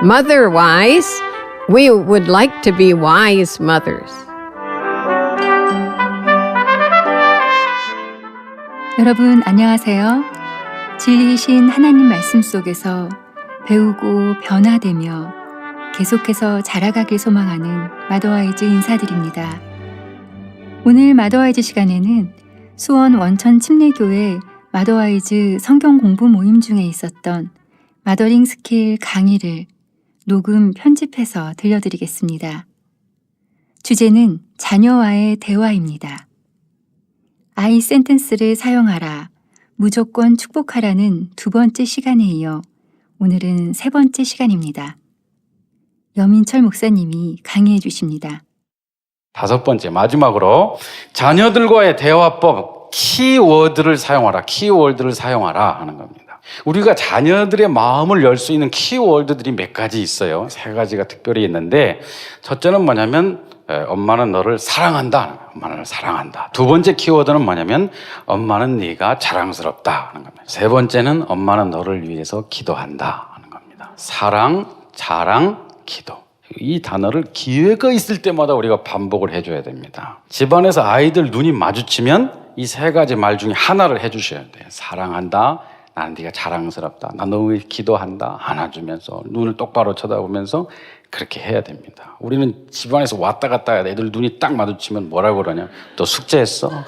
mother wise. We would like to be wise mothers. 여러분 안녕하세요. 진리이신 하나님 말씀 속에서 배우고 변화되며 계속해서 자라가길 소망하는 마더와이즈 인사드립니다. 오늘 마더와이즈 시간에는 수원 원천 침례교회 마더와이즈 성경 공부 모임 중에 있었던 마더링 스킬 강의를 녹음 편집해서 들려드리겠습니다. 주제는 자녀와의 대화입니다. I 센텐스를 사용하라, 무조건 축복하라는 두 번째 시간에 이어 오늘은 세 번째 시간입니다. 여민철 목사님이 강의해 주십니다. 다섯 번째, 마지막으로 자녀들과의 대화법, 키워드를 사용하라 하는 겁니다. 우리가 자녀들의 마음을 열 수 있는 키워드들이 몇 가지 있어요. 세 가지가 특별히 있는데, 첫째는 뭐냐면 엄마는 너를 사랑한다. 엄마는 사랑한다. 두 번째 키워드는 뭐냐면 엄마는 네가 자랑스럽다 하는 겁니다. 세 번째는 엄마는 너를 위해서 기도한다 하는 겁니다. 사랑, 자랑, 기도. 이 단어를 기회가 있을 때마다 우리가 반복을 해줘야 됩니다. 집안에서 아이들 눈이 마주치면 이 세 가지 말 중에 하나를 해주셔야 돼요. 사랑한다, 나는 네가 자랑스럽다, 나 너 위해 기도한다, 안아주면서 눈을 똑바로 쳐다보면서 그렇게 해야 됩니다. 우리는 집안에서 왔다 갔다 해야 돼. 애들 눈이 딱 마주치면 뭐라고 그러냐? 너 숙제했어? 너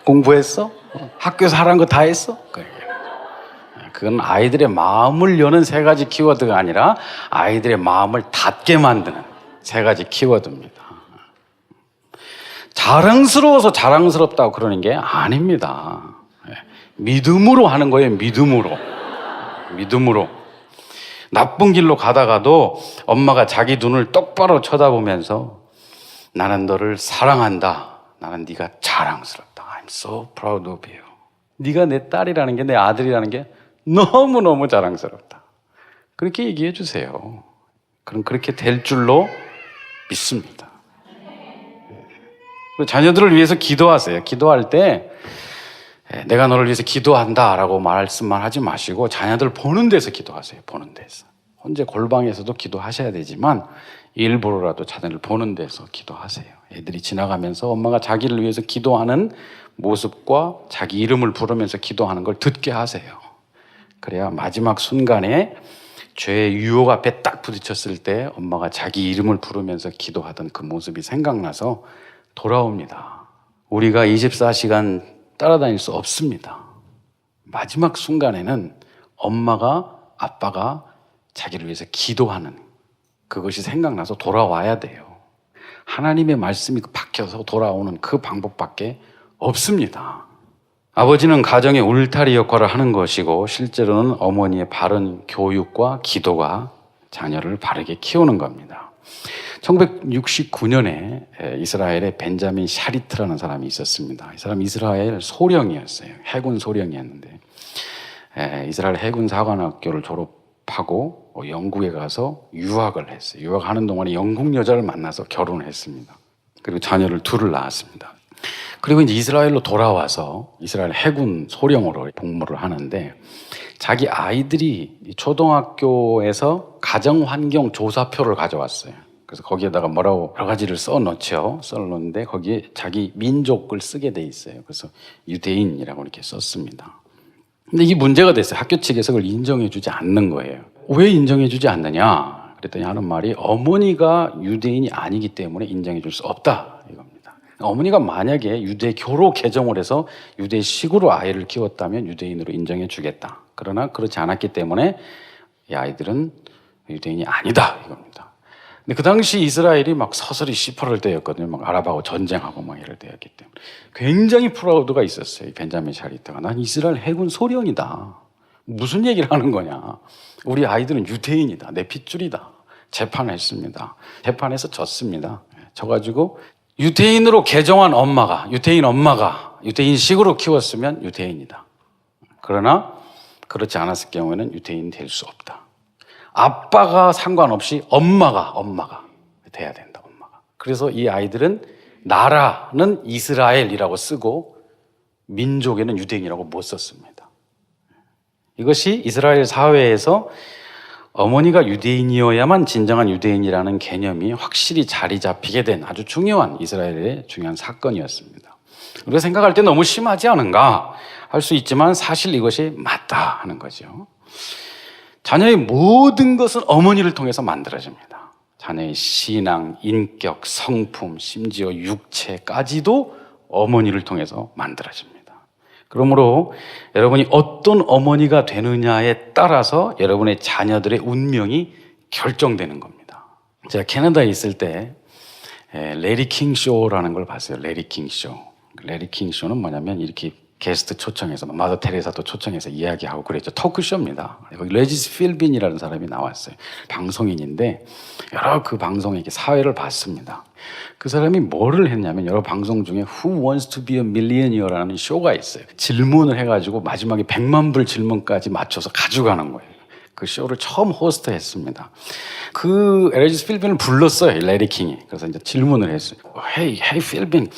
공부했어? 학교에서 하라는 거 다 했어? 그건 아이들의 마음을 여는 세 가지 키워드가 아니라 아이들의 마음을 닫게 만드는 세 가지 키워드입니다. 자랑스러워서 자랑스럽다고 그러는 게 아닙니다. 믿음으로 하는 거예요. 믿음으로. 나쁜 길로 가다가도 엄마가 자기 눈을 똑바로 쳐다보면서 나는 너를 사랑한다. 나는 네가 자랑스럽다. I'm so proud of you. 네가 내 딸이라는 게, 내 아들이라는 게 너무너무 자랑스럽다. 그렇게 얘기해 주세요. 그럼 그렇게 될 줄로 믿습니다. 자녀들을 위해서 기도하세요. 기도할 때 내가 너를 위해서 기도한다 라고 말씀만 하지 마시고 자녀들 보는 데서 기도하세요. 보는 데서. 혼자 골방에서도 기도하셔야 되지만 일부러라도 자녀를 보는 데서 기도하세요. 애들이 지나가면서 엄마가 자기를 위해서 기도하는 모습과 자기 이름을 부르면서 기도하는 걸 듣게 하세요. 그래야 마지막 순간에 죄의 유혹 앞에 딱 부딪혔을 때 엄마가 자기 이름을 부르면서 기도하던 그 모습이 생각나서 돌아옵니다. 우리가 24시간 따라다닐 수 없습니다. 마지막 순간에는 엄마가, 아빠가 자기를 위해서 기도하는 그것이 생각나서 돌아와야 돼요. 하나님의 말씀이 박혀서 돌아오는 그 방법밖에 없습니다. 아버지는 가정의 울타리 역할을 하는 것이고 실제로는 어머니의 바른 교육과 기도가 자녀를 바르게 키우는 겁니다. 1969년에 이스라엘에 벤자민 샤리트라는 사람이 있었습니다. 이 사람 이스라엘 소령이었어요. 해군 소령이었는데 이스라엘 해군 사관학교를 졸업하고 영국에 가서 유학을 했어요. 유학하는 동안에 영국 여자를 만나서 결혼을 했습니다. 그리고 자녀를 둘을 낳았습니다. 그리고 이제 이스라엘로 돌아와서 이스라엘 해군 소령으로 복무를 하는데 자기 아이들이 초등학교에서 가정환경 조사표를 가져왔어요. 그래서 거기에다가 뭐라고 여러 가지를 써놓는데 거기에 자기 민족을 쓰게 돼 있어요. 그래서 유대인이라고 이렇게 썼습니다. 근데 이게 문제가 됐어요. 학교 측에서 그걸 인정해주지 않는 거예요. 왜 인정해주지 않느냐? 그랬더니 하는 말이 어머니가 유대인이 아니기 때문에 인정해줄 수 없다 이겁니다. 어머니가 만약에 유대교로 개정을 해서 유대식으로 아이를 키웠다면 유대인으로 인정해주겠다. 그러나 그렇지 않았기 때문에 이 아이들은 유대인이 아니다 이겁니다. 근데 그 당시 이스라엘이 막 서서히 시퍼럴 때였거든요. 막 아랍하고 전쟁하고 막 이럴 때였기 때문에 굉장히 프라우드가 있었어요. 벤자민 샤리트가 난 이스라엘 해군 소령이다. 무슨 얘기를 하는 거냐? 우리 아이들은 유대인이다. 내 핏줄이다. 재판을 했습니다. 재판에서 졌습니다. 져가지고 유대인으로 개정한 엄마가 유대인식으로 키웠으면 유대인이다. 그러나 그렇지 않았을 경우에는 유대인 될 수 없다. 아빠가 상관없이 엄마가 돼야 된다. 엄마가. 그래서 이 아이들은 나라는 이스라엘이라고 쓰고 민족에는 유대인이라고 못 썼습니다. 이것이 이스라엘 사회에서 어머니가 유대인이어야만 진정한 유대인이라는 개념이 확실히 자리 잡히게 된 아주 중요한 이스라엘의 중요한 사건이었습니다. 우리가 생각할 때 너무 심하지 않은가 할 수 있지만 사실 이것이 맞다 하는 거죠. 자녀의 모든 것은 어머니를 통해서 만들어집니다. 자녀의 신앙, 인격, 성품, 심지어 육체까지도 어머니를 통해서 만들어집니다. 그러므로 여러분이 어떤 어머니가 되느냐에 따라서 여러분의 자녀들의 운명이 결정되는 겁니다. 제가 캐나다에 있을 때 레리 킹 쇼라는 걸 봤어요. 레리 킹 쇼. 레리 킹 쇼는 뭐냐면 이렇게 게스트 초청해서 마더 테레사도 초청해서 이야기하고 그랬죠. 토크쇼입니다. 거기 레지스 필빈이라는 사람이 나왔어요. 방송인인데 여러 그 방송에 이렇게 사회를 봤습니다. 그 사람이 뭐를 했냐면 여러 방송 중에 Who Wants to be a Millionaire라는 쇼가 있어요. 질문을 해가지고 마지막에 100만 불 질문까지 맞춰서 가져가는 거예요. 그 쇼를 처음 호스트했습니다. 그 레지스 필빈을 불렀어요. 레리 킹이. 그래서 이제 질문을 했어요. Hey 필빈,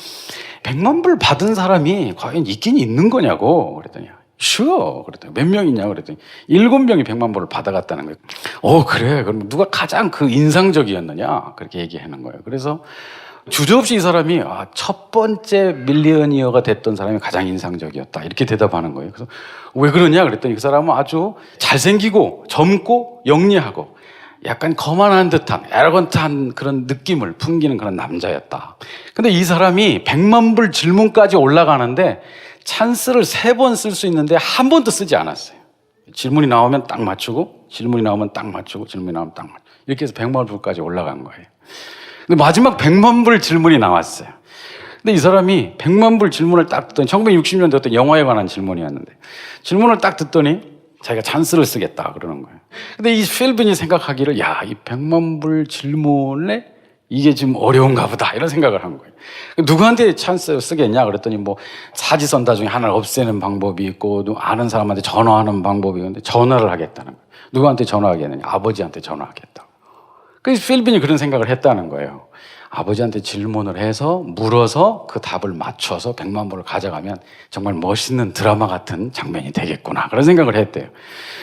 100만 불 받은 사람이 과연 있긴 있는 거냐고 그랬더니 sure 그랬더니 몇 명이냐고 그랬더니 7명이 100만 불을 받아갔다는 거예요. 그래. 그럼 누가 가장 그 인상적이었느냐 그렇게 얘기하는 거예요. 그래서 주저없이 이 사람이 첫 번째 밀리언이어가 됐던 사람이 가장 인상적이었다 이렇게 대답하는 거예요. 그래서 왜 그러냐 그랬더니 그 사람은 아주 잘생기고 젊고 영리하고 약간 거만한 듯한 에러건트한 그런 느낌을 풍기는 그런 남자였다. 근데 이 사람이 100만 불 질문까지 올라가는데 찬스를 3번 쓸 수 있는데 한 번도 쓰지 않았어요. 질문이 나오면 딱 맞추고 질문이 나오면 딱 맞추고 질문이 나오면 딱 맞추고 이렇게 해서 100만 불까지 올라간 거예요. 근데 마지막 100만 불 질문이 나왔어요. 근데 이 사람이 100만 불 질문을 딱 듣더니 1960년대 어떤 영화에 관한 질문이었는데 질문을 딱 듣더니 자기가 찬스를 쓰겠다 그러는 거예요. 근데 이 필빈이 생각하기를 이 100만 불 질문에 이게 지금 어려운가 보다 이런 생각을 한 거예요. 누구한테 찬스를 쓰겠냐 그랬더니 뭐 사지선다 중에 하나를 없애는 방법이 있고 아는 사람한테 전화하는 방법이 있는데 전화를 하겠다는 거예요. 누구한테 전화하겠느냐? 아버지한테 전화하겠다고. 그래서 필빈이 그런 생각을 했다는 거예요. 아버지한테 질문을 해서 물어서 그 답을 맞춰서 100만 불을 가져가면 정말 멋있는 드라마 같은 장면이 되겠구나 그런 생각을 했대요.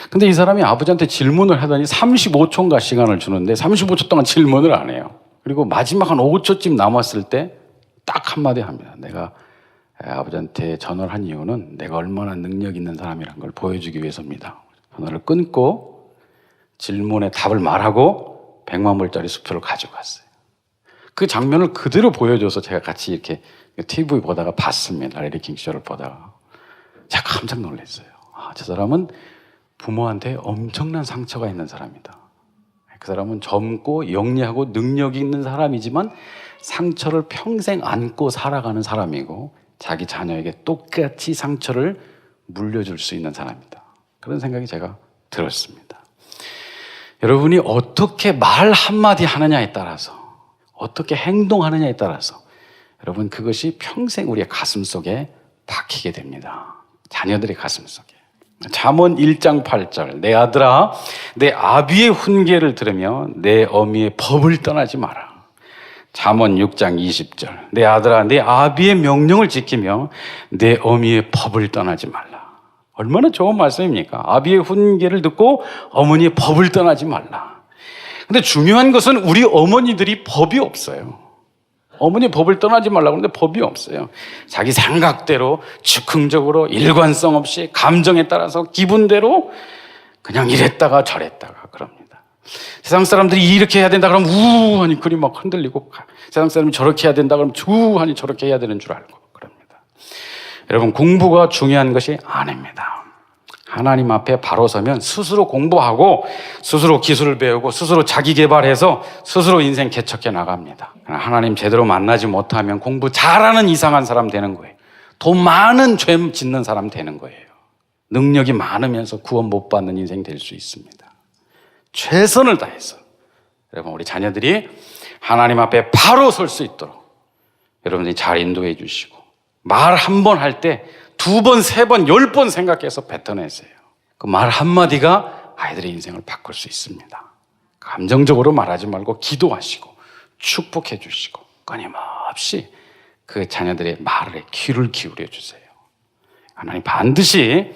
근데 이 사람이 아버지한테 질문을 하더니 35초인가 시간을 주는데 35초 동안 질문을 안 해요. 그리고 마지막 한 5초쯤 남았을 때 딱 한마디 합니다. 내가 아버지한테 전화를 한 이유는 내가 얼마나 능력 있는 사람이라는 걸 보여주기 위해서입니다. 전화를 끊고 질문에 답을 말하고 100만 불짜리 수표를 가져갔어요. 그 장면을 그대로 보여줘서 제가 같이 이렇게 TV 보다가 봤습니다. 레리 킹 쇼를 보다가. 제가 깜짝 놀랐어요. 저 사람은 부모한테 엄청난 상처가 있는 사람이다. 그 사람은 젊고 영리하고 능력이 있는 사람이지만 상처를 평생 안고 살아가는 사람이고 자기 자녀에게 똑같이 상처를 물려줄 수 있는 사람이다. 그런 생각이 제가 들었습니다. 여러분이 어떻게 말 한마디 하느냐에 따라서 어떻게 행동하느냐에 따라서 여러분 그것이 평생 우리의 가슴 속에 박히게 됩니다. 자녀들의 가슴 속에. 잠언 1장 8절 내 아들아 내 아비의 훈계를 들으며 내 어미의 법을 떠나지 마라. 잠언 6장 20절 내 아들아 내 아비의 명령을 지키며 내 어미의 법을 떠나지 말라. 얼마나 좋은 말씀입니까? 아비의 훈계를 듣고 어머니의 법을 떠나지 말라. 근데 중요한 것은 우리 어머니들이 법이 없어요. 어머니 법을 떠나지 말라고 하는데 법이 없어요. 자기 생각대로 즉흥적으로 일관성 없이 감정에 따라서 기분대로 그냥 이랬다가 저랬다가 그럽니다. 세상 사람들이 이렇게 해야 된다 그러면 우하니 그리 막 흔들리고 세상 사람이 저렇게 해야 된다 그러면 우하니 저렇게 해야 되는 줄 알고 그럽니다. 여러분 공부가 중요한 것이 아닙니다. 하나님 앞에 바로 서면 스스로 공부하고 스스로 기술을 배우고 스스로 자기 개발해서 스스로 인생 개척해 나갑니다. 하나님 제대로 만나지 못하면 공부 잘하는 이상한 사람 되는 거예요. 돈 많은 죄 짓는 사람 되는 거예요. 능력이 많으면서 구원 못 받는 인생 될 수 있습니다. 최선을 다해서 여러분 우리 자녀들이 하나님 앞에 바로 설 수 있도록 여러분들이 잘 인도해 주시고 말 한 번 할 때 2번, 3번, 10번 생각해서 뱉어내세요. 그 말 한마디가 아이들의 인생을 바꿀 수 있습니다. 감정적으로 말하지 말고 기도하시고 축복해 주시고 끊임없이 그 자녀들의 말에 귀를 기울여 주세요. 하나님 반드시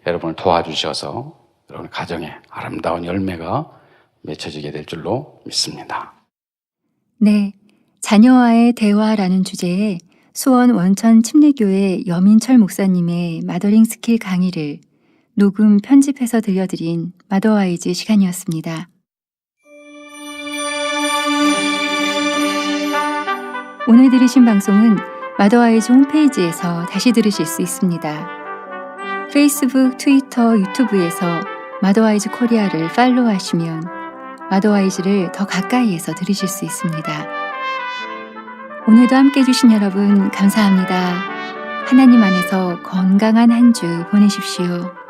여러분을 도와주셔서 여러분 가정에 아름다운 열매가 맺혀지게 될 줄로 믿습니다. 네, 자녀와의 대화라는 주제에 수원 원천 침례교회 여민철 목사님의 마더링 스킬 강의를 녹음 편집해서 들려드린 마더와이즈 시간이었습니다. 오늘 들으신 방송은 마더와이즈 홈페이지에서 다시 들으실 수 있습니다. 페이스북, 트위터, 유튜브에서 마더와이즈 코리아를 팔로우하시면 마더와이즈를 더 가까이에서 들으실 수 있습니다. 오늘도 함께 해주신 여러분 감사합니다. 하나님 안에서 건강한 한 주 보내십시오.